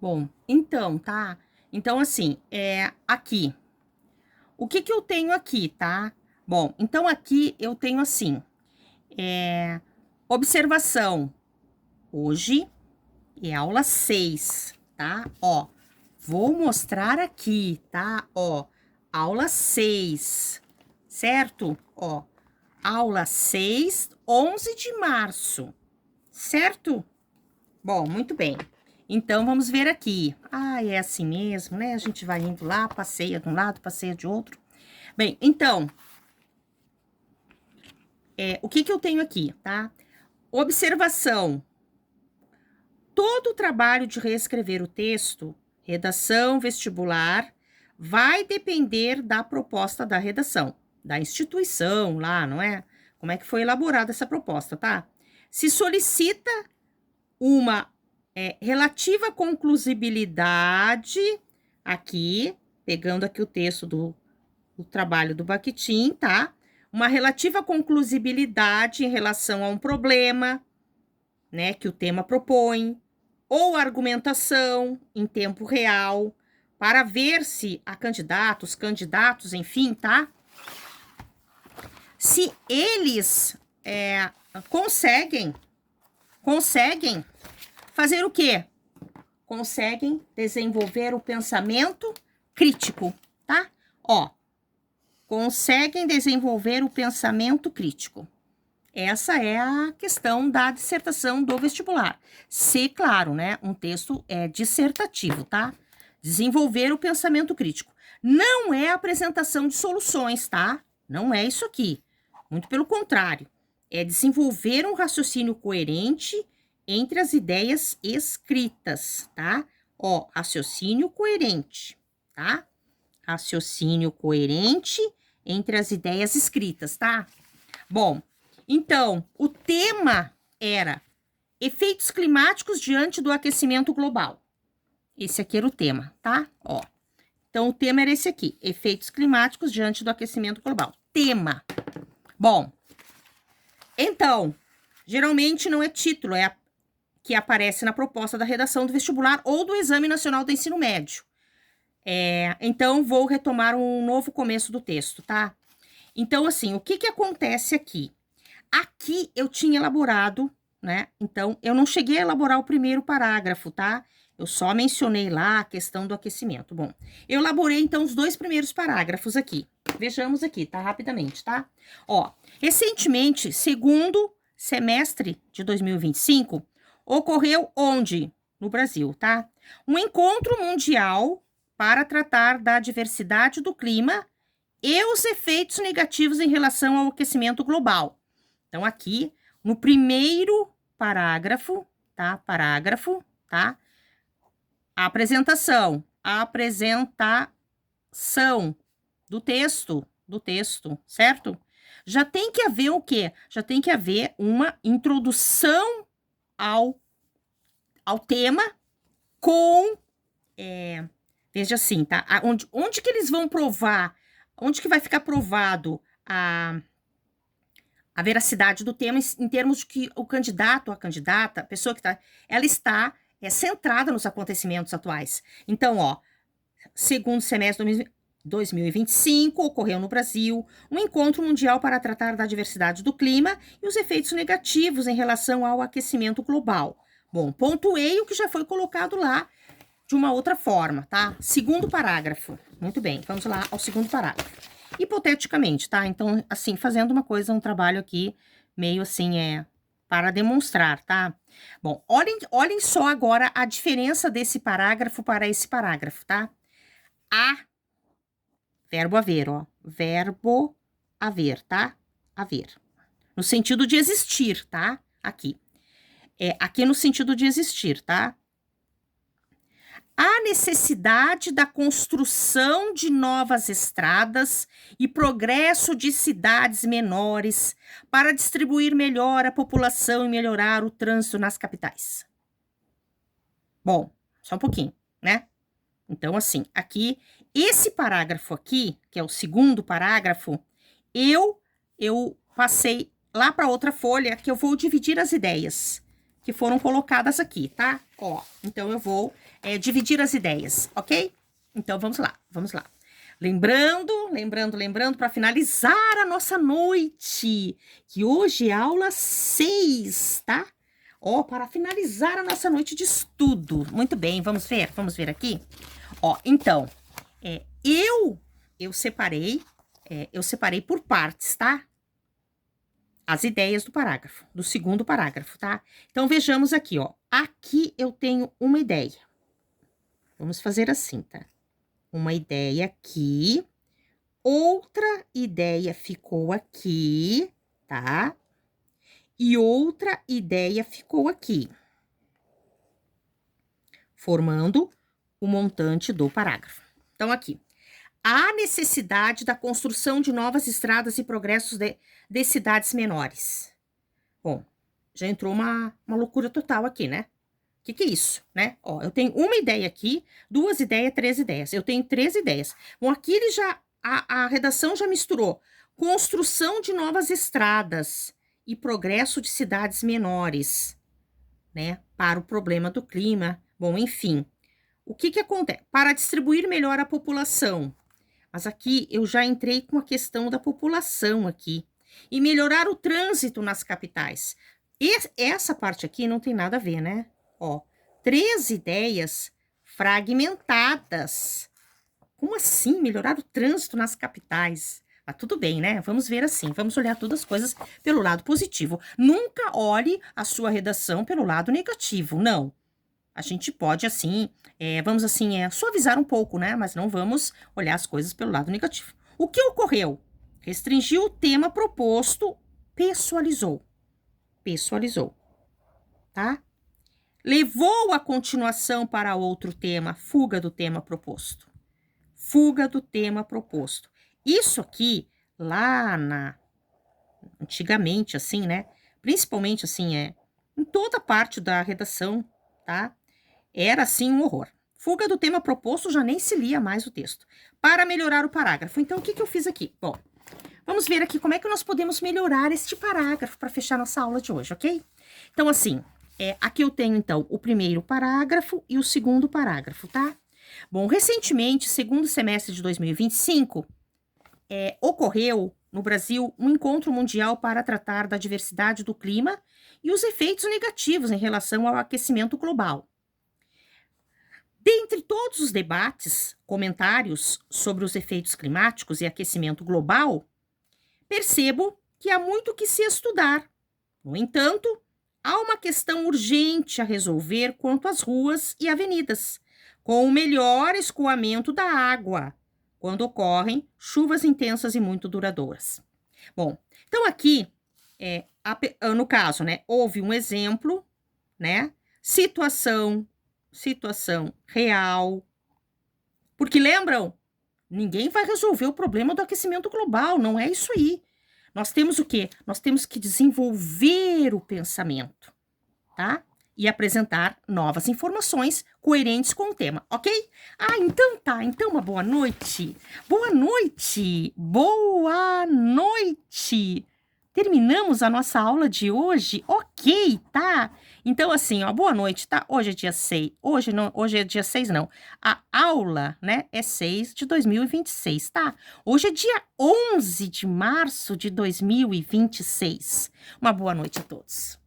Bom, então, tá? Então, assim, aqui. O que que eu tenho aqui, tá? Bom, então aqui eu tenho assim, observação. Hoje é aula 6, tá? Ó, vou mostrar aqui, tá? Ó, aula 6, certo? Ó, aula 6, 11 de março, certo? Bom, muito bem. Então, vamos ver aqui. Ah, é assim mesmo, né? A gente vai indo lá, passeia de um lado, passeia de outro. Bem, então, o que que eu tenho aqui, tá? Observação. Todo o trabalho de reescrever o texto, redação vestibular, vai depender da proposta da redação, da instituição lá, não é? Como é que foi elaborada essa proposta, tá? Se solicita uma relativa conclusibilidade, aqui, pegando aqui o texto do trabalho do Bakhtin, tá? Uma relativa conclusibilidade em relação a um problema, né, que o tema propõe, ou argumentação em tempo real, para ver se a candidatos, enfim, tá? Se eles conseguem fazer o quê? Conseguem desenvolver o pensamento crítico, tá? Ó, conseguem desenvolver o pensamento crítico. Essa é a questão da dissertação do vestibular. Se, claro, né, um texto é dissertativo, tá? Desenvolver o pensamento crítico. Não é apresentação de soluções, tá? Não é isso aqui. Muito pelo contrário. É desenvolver um raciocínio coerente entre as ideias escritas, tá? Ó, raciocínio coerente, tá? Raciocínio coerente entre as ideias escritas, tá? Bom, então, o tema era efeitos climáticos diante do aquecimento global. Esse aqui era o tema, tá? Ó. Então, o tema era esse aqui, efeitos climáticos diante do aquecimento global. Tema. Bom, então, geralmente não é título, que aparece na proposta da redação do vestibular ou do Exame Nacional do Ensino Médio. Então, vou retomar um novo começo do texto, tá? Então, assim, o que que acontece aqui? Aqui eu tinha elaborado, né? Então, eu não cheguei a elaborar o primeiro parágrafo, tá? Eu só mencionei lá a questão do aquecimento. Bom, eu elaborei, então, os 2 primeiros parágrafos aqui. Vejamos aqui, tá? Rapidamente, tá? Ó, recentemente, segundo semestre de 2025, ocorreu onde? No Brasil, tá? Um encontro mundial para tratar da diversidade do clima e os efeitos negativos em relação ao aquecimento global. Então, aqui, no primeiro parágrafo, tá? A apresentação do texto, certo? Já tem que haver o quê? Já tem que haver uma introdução ao tema com, veja assim, tá? Onde que eles vão provar, onde que vai ficar provado a veracidade do tema em termos de que o candidato, a candidata, a pessoa que está, ela está centrada nos acontecimentos atuais. Então, ó, segundo semestre de 2025, ocorreu no Brasil um encontro mundial para tratar da diversidade do clima e os efeitos negativos em relação ao aquecimento global. Bom, pontuei o que já foi colocado lá de uma outra forma, tá? Segundo parágrafo. Muito bem, vamos lá ao segundo parágrafo. Hipoteticamente, tá? Então, assim, fazendo uma coisa, um trabalho aqui, meio assim, para demonstrar, tá? Bom, olhem só agora a diferença desse parágrafo para esse parágrafo, tá? Verbo haver, ó. Verbo haver, tá? Haver. No sentido de existir, tá? Aqui. Aqui no sentido de existir, tá? A necessidade da construção de novas estradas e progresso de cidades menores para distribuir melhor a população e melhorar o trânsito nas capitais. Bom, só um pouquinho, né? Então, assim, aqui, esse parágrafo aqui, que é o segundo parágrafo, eu passei lá para outra folha que eu vou dividir as ideias. que foram colocadas aqui, tá? Ó, então eu vou dividir as ideias, ok? Então vamos lá, vamos lá. Lembrando, para finalizar a nossa noite, que hoje é aula 6, tá? Ó, para finalizar a nossa noite de estudo. Muito bem, vamos ver aqui? Ó, então, eu separei por partes, tá? As ideias do parágrafo, do segundo parágrafo, tá? Então, vejamos aqui, ó. Aqui eu tenho uma ideia. Vamos fazer assim, tá? Uma ideia aqui, outra ideia ficou aqui, tá? E outra ideia ficou aqui, formando o montante do parágrafo. Então, aqui, há necessidade da construção de novas estradas e progressos de cidades menores. Bom, já entrou uma loucura total aqui, né? O que é isso, né? Ó, eu tenho uma ideia aqui, 2 ideias, 3 ideias. Eu tenho 3 ideias. Bom, aqui ele já, a redação já misturou construção de novas estradas e progresso de cidades menores, né? Para o problema do clima. Bom, enfim. O que acontece? Para distribuir melhor a população. Mas aqui eu já entrei com a questão da população aqui. E melhorar o trânsito nas capitais. Essa parte aqui não tem nada a ver, né? Ó, 3 ideias fragmentadas. Como assim melhorar o trânsito nas capitais? Mas tudo bem, né? Vamos ver assim, vamos olhar todas as coisas pelo lado positivo. Nunca olhe a sua redação pelo lado negativo, não. A gente pode, assim, vamos assim, suavizar um pouco, né? Mas não vamos olhar as coisas pelo lado negativo. O que ocorreu? Restringiu o tema proposto, pessoalizou. Pessoalizou, tá? Levou a continuação para outro tema, fuga do tema proposto. Fuga do tema proposto. Isso aqui, antigamente, assim, né? Principalmente, assim, em toda parte da redação, tá? Era, assim, um horror. Fuga do tema proposto, já nem se lia mais o texto. Para melhorar o parágrafo. Então, o que eu fiz aqui? Bom, vamos ver aqui como é que nós podemos melhorar este parágrafo para fechar nossa aula de hoje, ok? Então, assim, aqui eu tenho, então, o primeiro parágrafo e o segundo parágrafo, tá? Bom, recentemente, segundo semestre de 2025, ocorreu no Brasil um encontro mundial para tratar da diversidade do clima e os efeitos negativos em relação ao aquecimento global. Dentre todos os debates, comentários sobre os efeitos climáticos e aquecimento global, percebo que há muito que se estudar. No entanto, há uma questão urgente a resolver quanto às ruas e avenidas, com o melhor escoamento da água, quando ocorrem chuvas intensas e muito duradouras. Bom, então aqui, no caso, né, houve um exemplo, né, situação real, porque lembram? Ninguém vai resolver o problema do aquecimento global, não é isso aí. Nós temos o quê? Nós temos que desenvolver o pensamento, tá? E apresentar novas informações coerentes com o tema, ok? Ah, então tá. Então, uma boa noite. Boa noite. Boa noite. Terminamos a nossa aula de hoje, ok, tá? Então, assim, ó, boa noite, tá? Hoje é dia 6, hoje é dia 6 não, a aula, né, é 6 de 2026, tá? Hoje é dia 11 de março de 2026. Uma boa noite a todos.